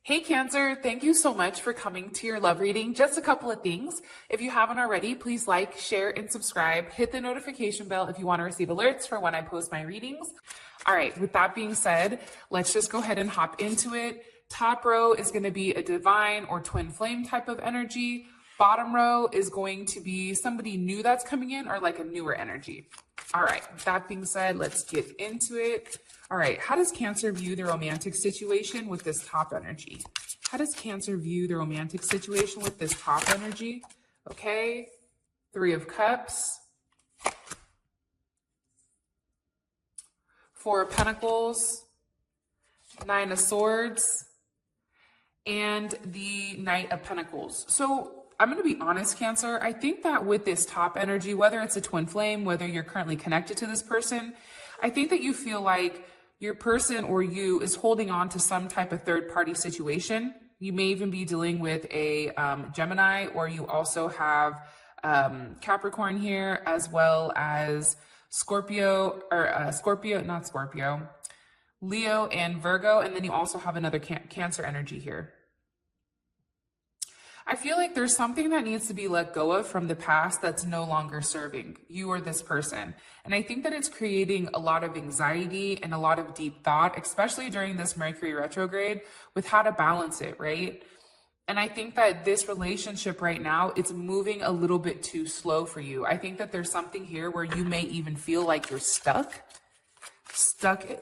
Hey Cancer, thank you so much for coming to your love reading. Just a couple of things. If you haven't already, please like, share, and subscribe. Hit the notification bell if you want to receive alerts for when I post my readings. All right, with that being said, let's just go ahead and hop into it. Top row is going to be a divine or twin flame type of energy. Bottom row is going to be somebody new that's coming in or like a newer energy. All right, with that being said, let's get into it. All right, how does Cancer view the romantic situation with this top energy? How does Cancer view the romantic situation with this top energy? Okay, Three of Cups, Four of Pentacles, Nine of Swords, and the Knight of Pentacles. So I'm going to be honest, Cancer. I think that with this top energy, whether it's a twin flame, whether you're currently connected to this person, I think that you feel like your person or you is holding on to some type of third-party situation. You may even be dealing with a Gemini, or you also have Capricorn here, as well as Scorpio, or not Scorpio, Leo and Virgo, and then you also have another Cancer energy here. I feel like there's something that needs to be let go of from the past that's no longer serving you or this person. And I think that it's creating a lot of anxiety and a lot of deep thought, especially during this Mercury retrograde, with how to balance it, right? And I think that this relationship right now, it's moving a little bit too slow for you. I think that there's something here where you may even feel like you're stuck,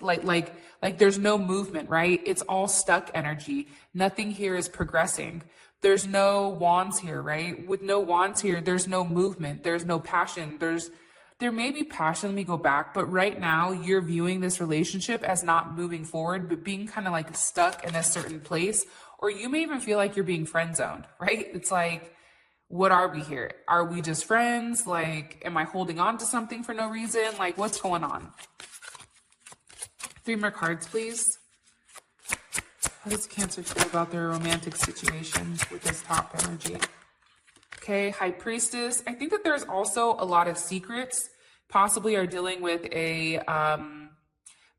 like there's no movement, right? It's all stuck energy. Nothing here is progressing. There's no wands here, right? With no wands here, there's no movement. There's no passion. There may be passion, let me go back, but right now you're viewing this relationship as not moving forward, but being kind of like stuck in a certain place, or you may even feel like you're being friend zoned, right? It's like, what are we here? Are we just friends? Like, am I holding on to something for no reason? Like, what's going on? 3 more cards, please. How does Cancer feel about their romantic situation with this top energy? Okay, High Priestess. I think that there's also a lot of secrets. Possibly are dealing with a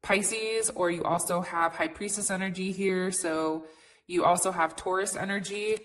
Pisces, or you also have High Priestess energy here. So you also have Taurus energy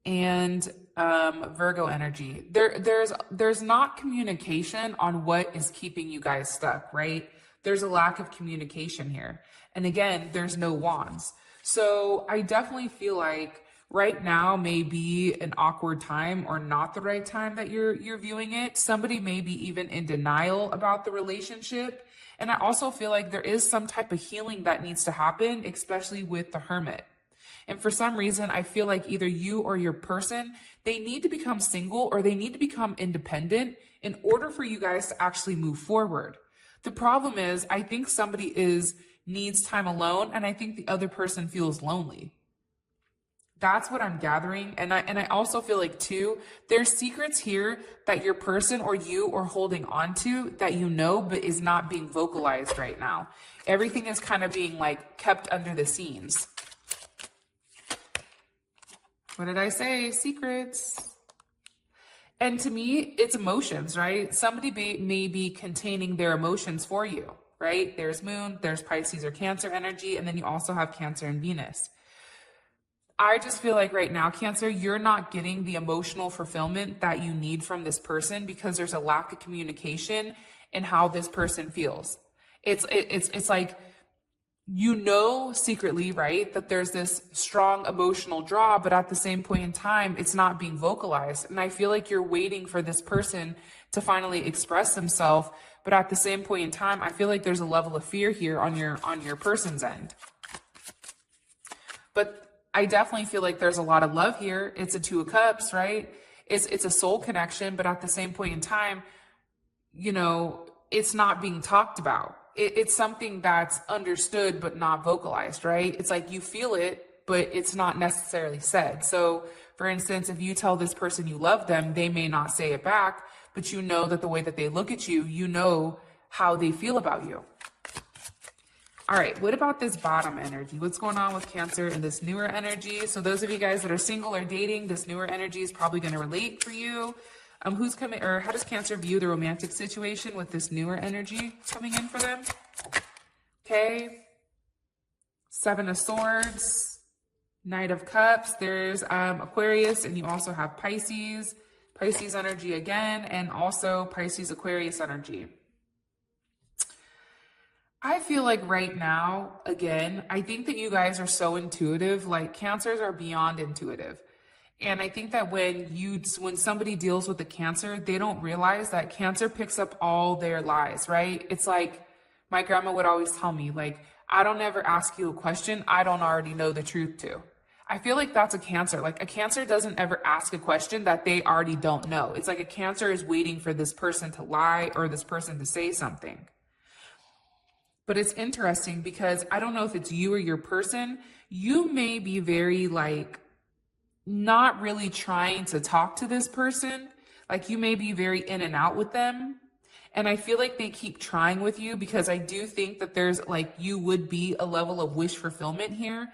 and Virgo energy. There's not communication on what is keeping you guys stuck, right? There's a lack of communication here. And again, there's no wands. So I definitely feel like right now may be an awkward time, or not the right time that you're viewing it. Somebody may be even in denial about the relationship. And I also feel like there is some type of healing that needs to happen, especially with the Hermit. And for some reason, I feel like either you or your person, they need to become single or they need to become independent in order for you guys to actually move forward. The problem is, I think somebody needs time alone, and I think the other person feels lonely. That's what I'm gathering. And I also feel like too, there's secrets here that your person or you are holding on to that you know, but is not being vocalized right now. Everything is kind of being like kept under the scenes. What did I say? Secrets. And to me, it's emotions, right? Somebody may be containing their emotions for you, right? There's Moon, there's Pisces or Cancer energy, and then you also have Cancer and Venus. I just feel like right now, Cancer, you're not getting the emotional fulfillment that you need from this person because there's a lack of communication in how this person feels. It's like, you know, secretly, right, that there's this strong emotional draw, but at the same point in time, it's not being vocalized. And I feel like you're waiting for this person to finally express themselves. But at the same point in time, I feel like there's a level of fear here on your person's end. But I definitely feel like there's a lot of love here. It's a 2 of Cups, right? It's a soul connection, but at the same point in time, you know, it's not being talked about. It's something that's understood but not vocalized, right? It's like you feel it, but it's not necessarily said. So, for instance, if you tell this person you love them, they may not say it back, but you know that the way that they look at you, you know how they feel about you. All right, what about this bottom energy? What's going on with Cancer and this newer energy? So those of you guys that are single or dating, this newer energy is probably going to relate for you. Who's coming, or how does Cancer view the romantic situation with this newer energy coming in for them? Okay. 7 of Swords, Knight of Cups, there's Aquarius, and you also have Pisces, Pisces energy again, and also Pisces Aquarius energy. I feel like right now, again, I think that you guys are so intuitive. Like Cancers are beyond intuitive. And I think that when somebody deals with the Cancer, they don't realize that Cancer picks up all their lies, right? It's like my grandma would always tell me, like, I don't ever ask you a question I don't already know the truth to. I feel like that's a Cancer. Like a Cancer doesn't ever ask a question that they already don't know. It's like a Cancer is waiting for this person to lie or this person to say something. But it's interesting because I don't know if it's you or your person. You may be very like not really trying to talk to this person. Like you may be very in and out with them. And I feel like they keep trying with you because I do think that there's like you would be a level of wish fulfillment here.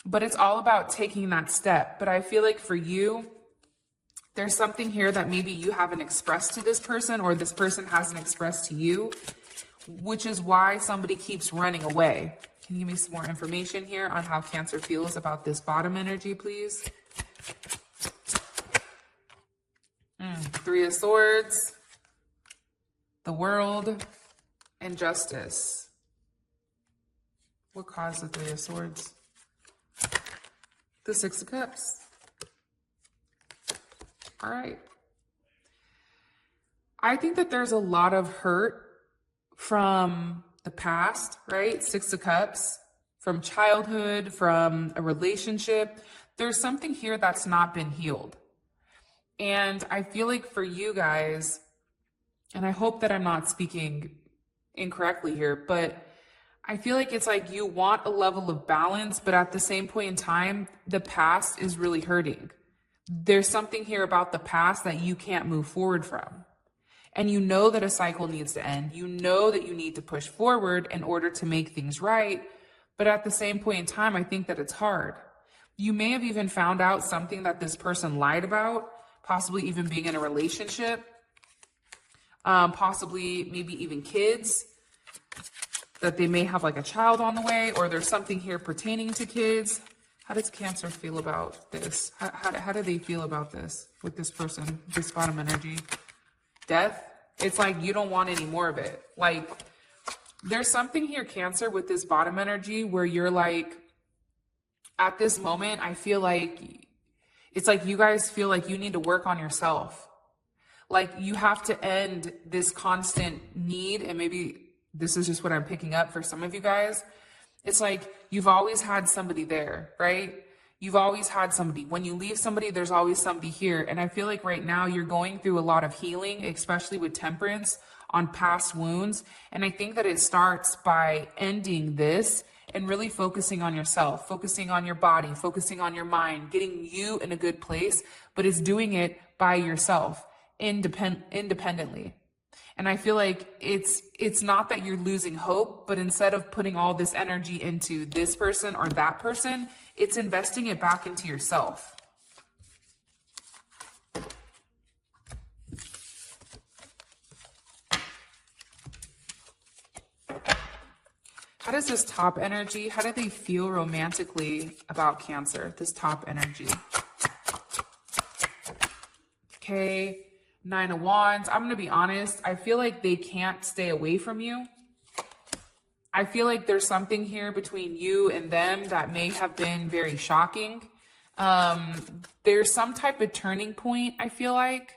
But it's all about taking that step. But I feel like for you, there's something here that maybe you haven't expressed to this person or this person hasn't expressed to you, which is why somebody keeps running away. Can you give me some more information here on how Cancer feels about this bottom energy, please? Three of Swords, the World, and Justice. What caused the Three of Swords? The Six of Cups. All right. I think that there's a lot of hurt from the past, right? Six of Cups, from childhood, from a relationship. There's something here that's not been healed. And I feel like for you guys, and I hope that I'm not speaking incorrectly here, but I feel like it's like you want a level of balance, but at the same point in time, the past is really hurting. There's something here about the past that you can't move forward from. And you know that a cycle needs to end. You know that you need to push forward in order to make things right. But at the same point in time, I think that it's hard. You may have even found out something that this person lied about, possibly even being in a relationship, possibly maybe even kids, that they may have like a child on the way, or there's something here pertaining to kids. How does Cancer feel about this? How do they feel about this with this person, this bottom energy? Death. It's like you don't want any more of it. Like there's something here, Cancer, with this bottom energy where you're like, at this moment, I feel like it's like you guys feel like you need to work on yourself. Like you have to end this constant need, and maybe this is just what I'm picking up for some of you guys. It's like you've always had somebody there, right? You've always had somebody. When you leave somebody, there's always somebody here. And I feel like right now you're going through a lot of healing, especially with Temperance on past wounds. And I think that it starts by ending this and really focusing on yourself, focusing on your body, focusing on your mind, getting you in a good place, but it's doing it by yourself, independently. And I feel like it's not that you're losing hope, but instead of putting all this energy into this person or that person, it's investing it back into yourself. How does this top energy, how do they feel romantically about Cancer, this top energy? Okay. Nine of Wands. I'm going to be honest. I feel like they can't stay away from you. I feel like there's something here between you and them that may have been very shocking. There's some type of turning point, I feel like,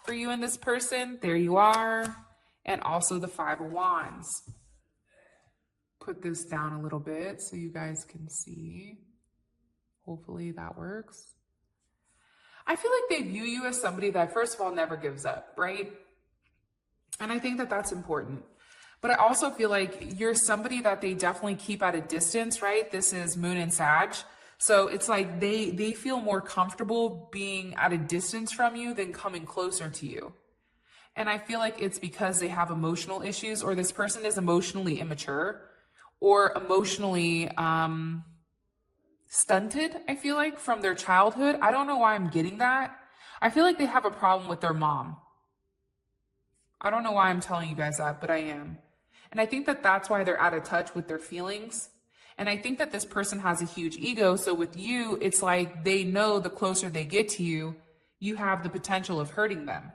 for you and this person. There you are. And also the Five of Wands. Put this down a little bit so you guys can see. Hopefully that works. I feel like they view you as somebody that, first of all, never gives up, right? And I think that that's important. But I also feel like you're somebody that they definitely keep at a distance, right? This is Moon and Sag. So it's like they feel more comfortable being at a distance from you than coming closer to you. And I feel like it's because they have emotional issues, or this person is emotionally immature or emotionally stunted, I feel like, from their childhood. I don't know why I'm getting that. I feel like they have a problem with their mom. I don't know why I'm telling you guys that, but I am. And I think that that's why they're out of touch with their feelings. And I think that this person has a huge ego. So with you, it's like they know the closer they get to you, you have the potential of hurting them.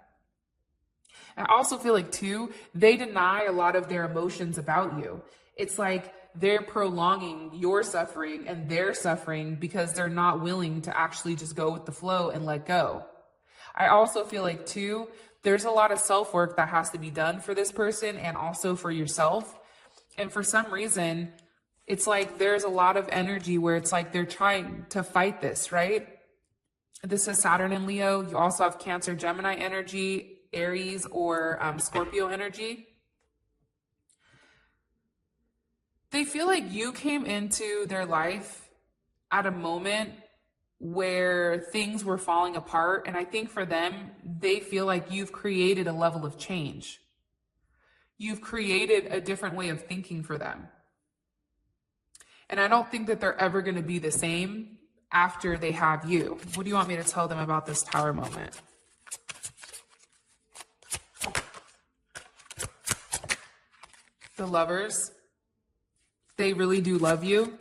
I also feel like too, they deny a lot of their emotions about you. It's like they're prolonging your suffering and their suffering because they're not willing to actually just go with the flow and let go. I also feel like too, there's a lot of self-work that has to be done for this person and also for yourself. And for some reason, it's like there's a lot of energy where it's like they're trying to fight this, right? This is Saturn and Leo. You also have Cancer, Gemini energy, Aries or Scorpio energy. They feel like you came into their life at a moment where things were falling apart. And I think for them, they feel like you've created a level of change. You've created a different way of thinking for them. And I don't think that they're ever going to be the same after they have you. What do you want me to tell them about this Tower moment? The Lovers. They really do love you.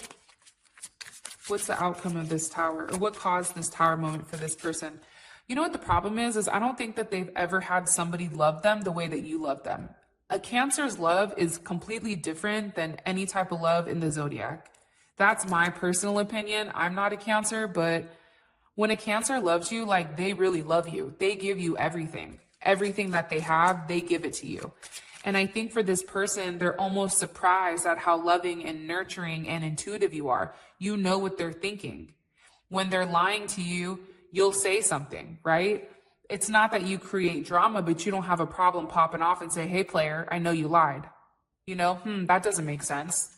What's the outcome of this Tower? Or what caused this Tower moment for this person? You know what the problem is I don't think that they've ever had somebody love them the way that you love them. A Cancer's love is completely different than any type of love in the zodiac. That's my personal opinion. I'm not a Cancer, but when a Cancer loves you, like they really love you. They give you everything. Everything that they have, they give it to you. And I think for this person, they're almost surprised at how loving and nurturing and intuitive you are. You know what they're thinking. When they're lying to you, you'll say something, right? It's not that you create drama, but you don't have a problem popping off and say, hey, player, I know you lied. You know, that doesn't make sense.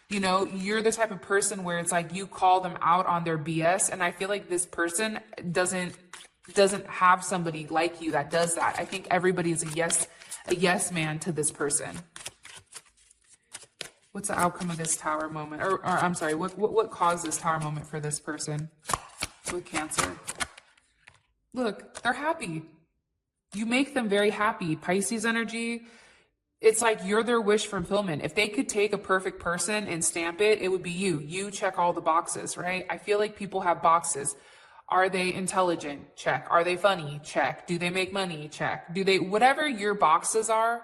You know, you're the type of person where it's like you call them out on their BS. And I feel like this person doesn't have somebody like you that does that. I think everybody is a yes man to this person. What's the outcome of this Tower moment? Or I'm sorry, what caused this Tower moment for this person with Cancer? Look, they're happy. You make them very happy. Pisces energy, it's like you're their wish fulfillment. If they could take a perfect person and stamp it, it would be you. You check all the boxes, right? I feel like people have boxes. Are they intelligent? Check. Are they funny? Check. Do they make money? Check. Do they, whatever your boxes are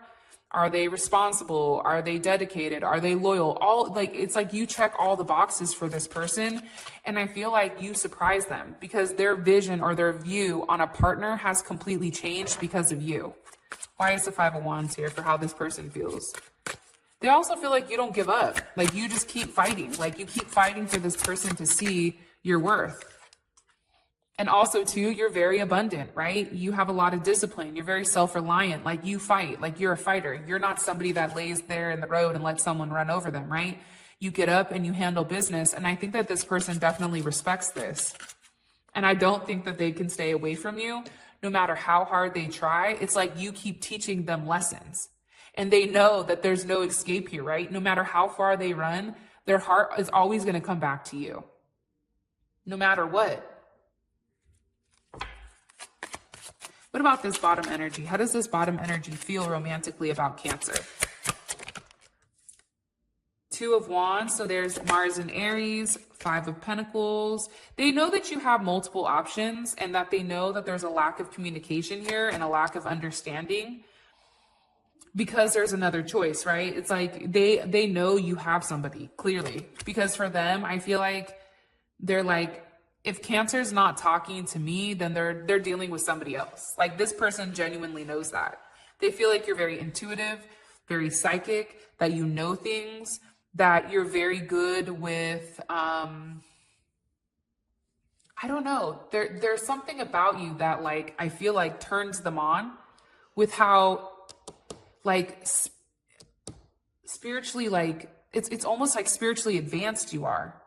they responsible? Are they dedicated? Are they loyal? All like, it's like you check all the boxes for this person. And I feel like you surprise them because their vision or their view on a partner has completely changed because of you. Why is the Five of Wands here for how this person feels? They also feel like you don't give up. Like you just keep fighting. Like you keep fighting for this person to see your worth. And also too, you're very abundant, right? You have a lot of discipline. You're very self-reliant. Like you fight, like you're a fighter. You're not somebody that lays there in the road and lets someone run over them, right? You get up and you handle business. And I think that this person definitely respects this. And I don't think that they can stay away from you no matter how hard they try. It's like you keep teaching them lessons and they know that there's no escape here, right? No matter how far they run, their heart is always going to come back to you no matter what. What about this bottom energy? How does this bottom energy feel romantically about Cancer? Two of Wands, so there's Mars and Aries, Five of Pentacles. They know that you have multiple options and that they know that there's a lack of communication here and a lack of understanding because there's another choice, right? It's like they know you have somebody, clearly. Because for them, I feel like they're like, if Cancer's not talking to me, then they're dealing with somebody else. Like this person genuinely knows that. They feel like you're very intuitive, very psychic, that you know things, that you're very good with, I don't know. There's something about you that like, I feel like turns them on with how like spiritually, like it's almost like spiritually advanced you are.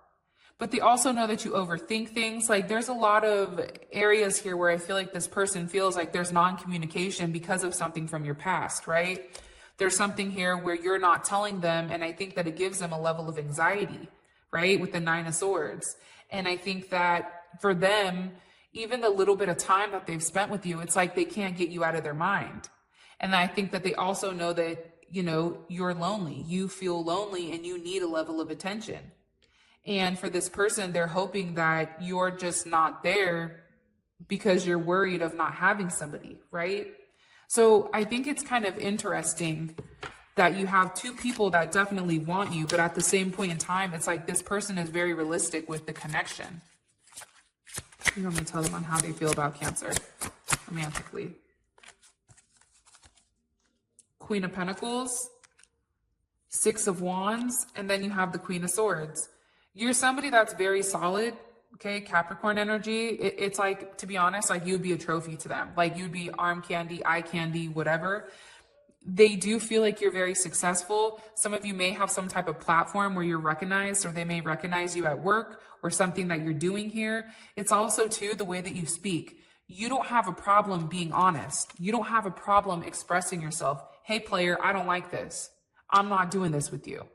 But they also know that you overthink things. Like there's a lot of areas here where I feel like this person feels like there's non-communication because of something from your past, right? There's something here where you're not telling them. And I think that it gives them a level of anxiety, right? With the Nine of Swords. And I think that for them, even the little bit of time that they've spent with you, it's like they can't get you out of their mind. And I think that they also know that, you know, you're lonely. You feel lonely and you need a level of attention. And for this person, they're hoping that you're just not there because you're worried of not having somebody, right? So I think it's kind of interesting that you have two people that definitely want you, but at the same point in time, it's like this person is very realistic with the connection. You want me to tell them on how they feel about Cancer romantically. Queen of Pentacles, Six of Wands, and then you have the Queen of Swords. You're somebody that's very solid, okay? Capricorn energy. It's like, to be honest, like you'd be a trophy to them. Like you'd be arm candy, eye candy, whatever. They do feel like you're very successful. Some of you may have some type of platform where you're recognized, or they may recognize you at work or something that you're doing here. It's also too the way that you speak. You don't have a problem being honest. You don't have a problem expressing yourself. Hey player, I don't like this. I'm not doing this with you.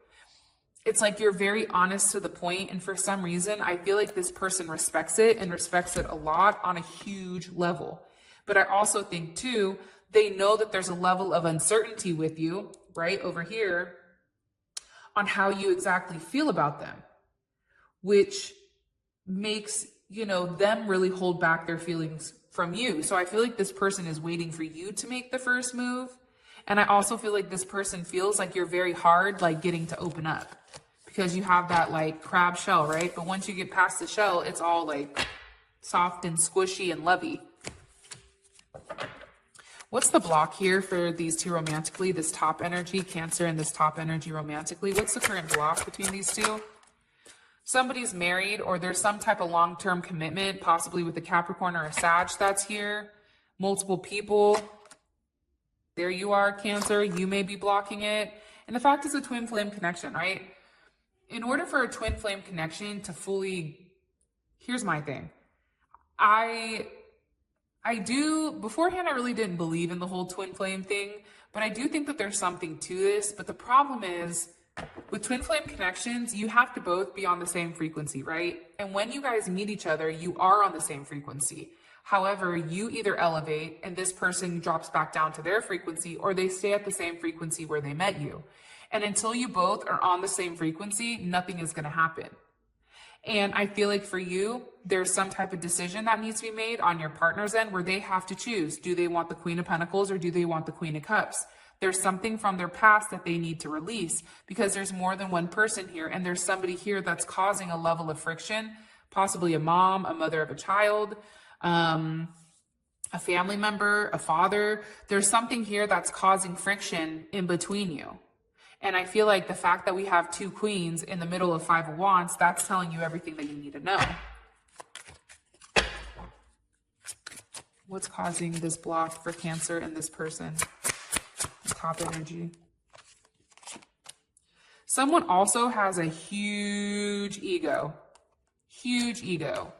It's like you're very honest to the point, and for some reason, I feel like this person respects it and respects it a lot on a huge level. But I also think too, they know that there's a level of uncertainty with you, right, over here, on how you exactly feel about them, which makes, you know, them really hold back their feelings from you. So I feel like this person is waiting for you to make the first move. And I also feel like this person feels like you're very hard, like getting to open up, because you have that like crab shell, right? But once you get past the shell, it's all like soft and squishy and lovey. What's the block here for these two romantically? This top energy, Cancer, and this top energy romantically. What's the current block between these two? Somebody's married, or there's some type of long-term commitment, possibly with a Capricorn or a Sag that's here. Multiple people. There you are, Cancer. You may be blocking it. And the fact is a twin flame connection, right? In order for a twin flame connection to fully, here's my thing. I do, beforehand, I really didn't believe in the whole twin flame thing, but I do think that there's something to this. But the problem is, with twin flame connections, you have to both be on the same frequency, right? And when you guys meet each other, you are on the same frequency. However, you either elevate and this person drops back down to their frequency, or they stay at the same frequency where they met you. And until you both are on the same frequency, nothing is going to happen. And I feel like for you, there's some type of decision that needs to be made on your partner's end where they have to choose. Do they want the Queen of Pentacles or do they want the Queen of Cups? There's something from their past that they need to release, because there's more than one person here, and there's somebody here that's causing a level of friction, possibly a mom, a mother of a child, a family member, a father. There's something here that's causing friction in between you. And I feel like the fact that we have two queens in the middle of Five of Wands, that's telling you everything that you need to know. What's causing this block for Cancer and this person? Top energy. Someone also has a huge ego. Huge ego.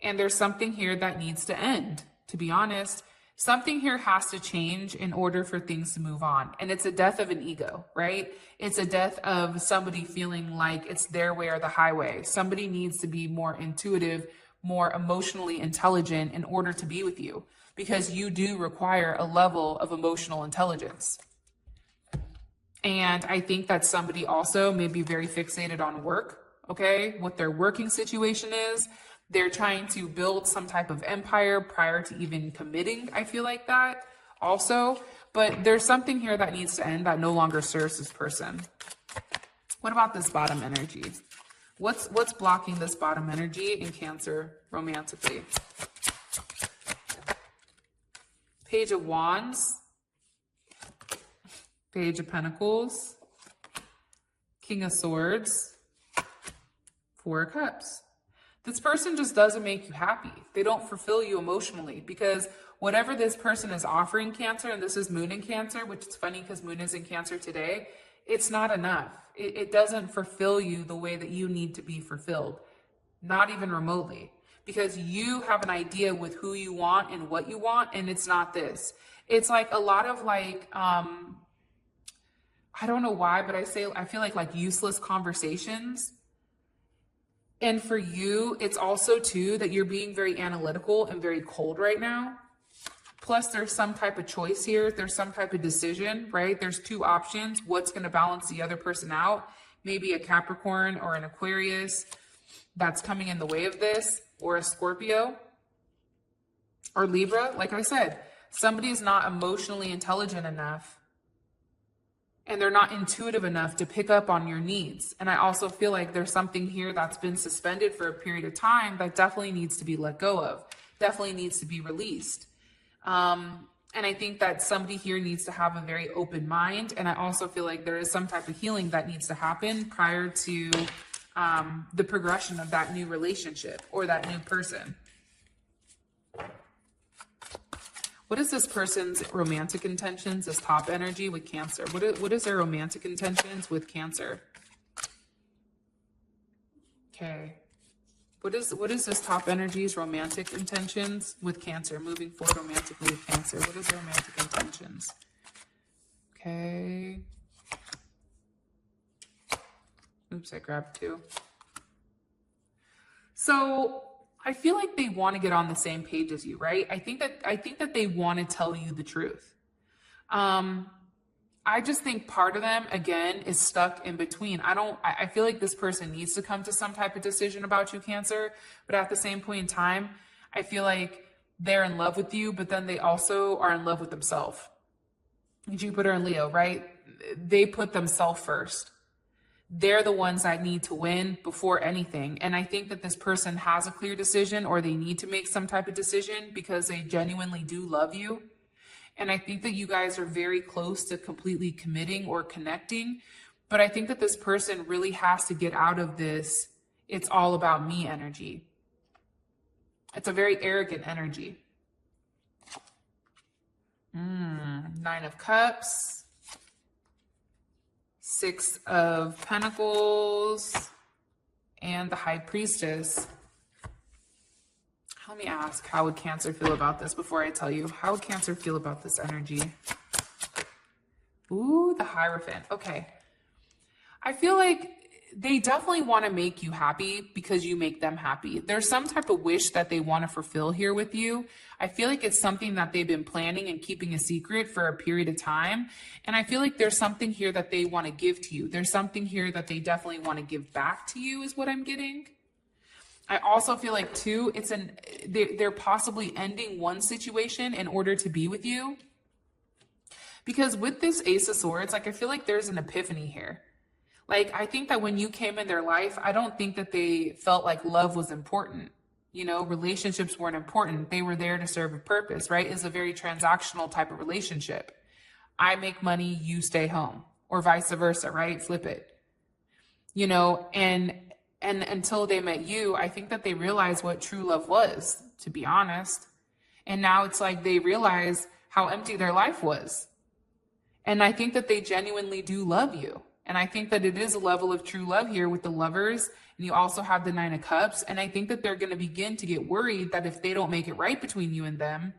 And there's something here that needs to end, to be honest. Something here has to change in order for things to move on. And it's a death of an ego, right? It's a death of somebody feeling like it's their way or the highway. Somebody needs to be more intuitive, more emotionally intelligent in order to be with you, because you do require a level of emotional intelligence. And I think that somebody also may be very fixated on work, okay? What their working situation is. They're trying to build some type of empire prior to even committing. I feel like that also. But there's something here that needs to end that no longer serves this person. What about this bottom energy? What's blocking this bottom energy in Cancer romantically? Page of Wands. Page of Pentacles. King of Swords. Four of Cups. This person just doesn't make you happy. They don't fulfill you emotionally, because whatever this person is offering, Cancer, and this is Moon in Cancer, which is funny because Moon is in Cancer today, it's not enough. It doesn't fulfill you the way that you need to be fulfilled, not even remotely, because you have an idea with who you want and what you want, and it's not this. It's like a lot of like, I don't know why, but I feel like useless conversations. And for you, it's also too that you're being very analytical and very cold right now. Plus there's some type of choice here. There's some type of decision, right? There's two options. What's going to balance the other person out? Maybe a Capricorn or an Aquarius. that's coming in the way of this, or a Scorpio or Libra, like I said, somebody's not emotionally intelligent enough and they're not intuitive enough to pick up on your needs. And I also feel like there's something here that's been suspended for a period of time that definitely needs to be let go of, definitely needs to be released. And I think that somebody here needs to have a very open mind. And I also feel like there is some type of healing that needs to happen prior to the progression of that new relationship or that new person. What is this person's romantic intentions, this top energy with Cancer? What is their romantic intentions with Cancer? Okay. What is this top energy's romantic intentions with Cancer? Moving forward romantically with Cancer. What is their romantic intentions? Okay. Oops, I grabbed two. So I feel like they want to get on the same page as you, right? I think that they want to tell you the truth. I just think part of them, again, is stuck in between. I feel like this person needs to come to some type of decision about you, Cancer, but at the same point in time, I feel like they're in love with you, but then they also are in love with themselves. Jupiter and Leo, right? They put themselves first. They're the ones that need to win before anything. And I think that this person has a clear decision, or they need to make some type of decision because they genuinely do love you. And I think that you guys are very close to completely committing or connecting. But I think that this person really has to get out of this "it's all about me" energy. It's a very arrogant energy. 9 of Cups. 6 of Pentacles. And the High Priestess. Let me ask, how would Cancer feel about this before I tell you? How would Cancer feel about this energy? Ooh, the Hierophant. Okay. I feel like they definitely want to make you happy because you make them happy. There's some type of wish that they want to fulfill here with you. I feel like it's something that they've been planning and keeping a secret for a period of time. And I feel like there's something here that they want to give to you. There's something here that they definitely want to give back to you is what I'm getting. I also feel like too, they're possibly ending one situation in order to be with you. Because with this Ace of Swords, like I feel like there's an epiphany here. Like I think that when you came in their life, I don't think that they felt like love was important. You know, relationships weren't important. They were there to serve a purpose, right? It's a very transactional type of relationship. I make money, you stay home, or vice versa, right? Flip it. You know, and until they met you, I think that they realized what true love was, to be honest. And now it's like they realize how empty their life was. And I think that they genuinely do love you. And I think that it is a level of true love here with the Lovers. And you also have the 9 of Cups. And I think that they're going to begin to get worried that if they don't make it right between you and them,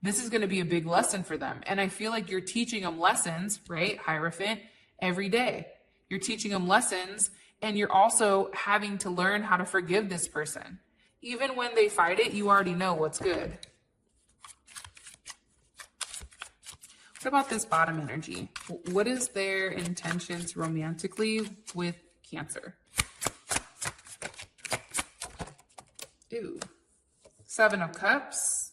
this is going to be a big lesson for them. And I feel like you're teaching them lessons, right, Hierophant, every day. You're teaching them lessons. And you're also having to learn how to forgive this person. Even when they fight it, you already know what's good. What about this bottom energy? What is their intentions romantically with Cancer? Ooh. 7 of Cups.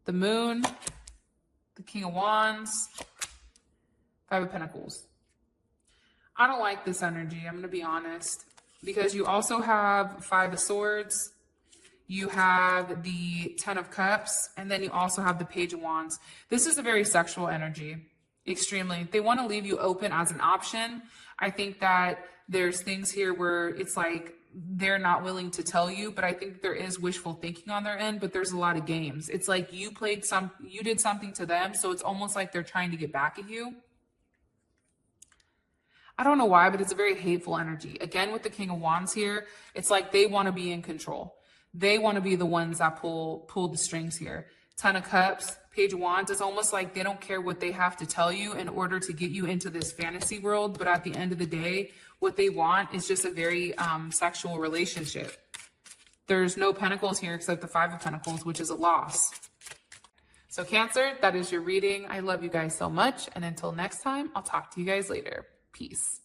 The Moon. The King of Wands. 5 of Pentacles. I don't like this energy, I'm going to be honest, because you also have 5 of Swords, you have the 10 of Cups, and then you also have the Page of Wands. This is a very sexual energy, extremely. They want to leave you open as an option. I think that there's things here where it's like they're not willing to tell you, but I think there is wishful thinking on their end, but there's a lot of games. It's like you did something to them, so it's almost like they're trying to get back at you. I don't know why, but it's a very hateful energy. Again, with the King of Wands here, it's like they want to be in control. They want to be the ones that pull the strings here. 10 of Cups, Page of Wands, it's almost like they don't care what they have to tell you in order to get you into this fantasy world. But at the end of the day, what they want is just a very sexual relationship. There's no Pentacles here except the 5 of Pentacles, which is a loss. So Cancer, that is your reading. I love you guys so much. And until next time, I'll talk to you guys later. Peace.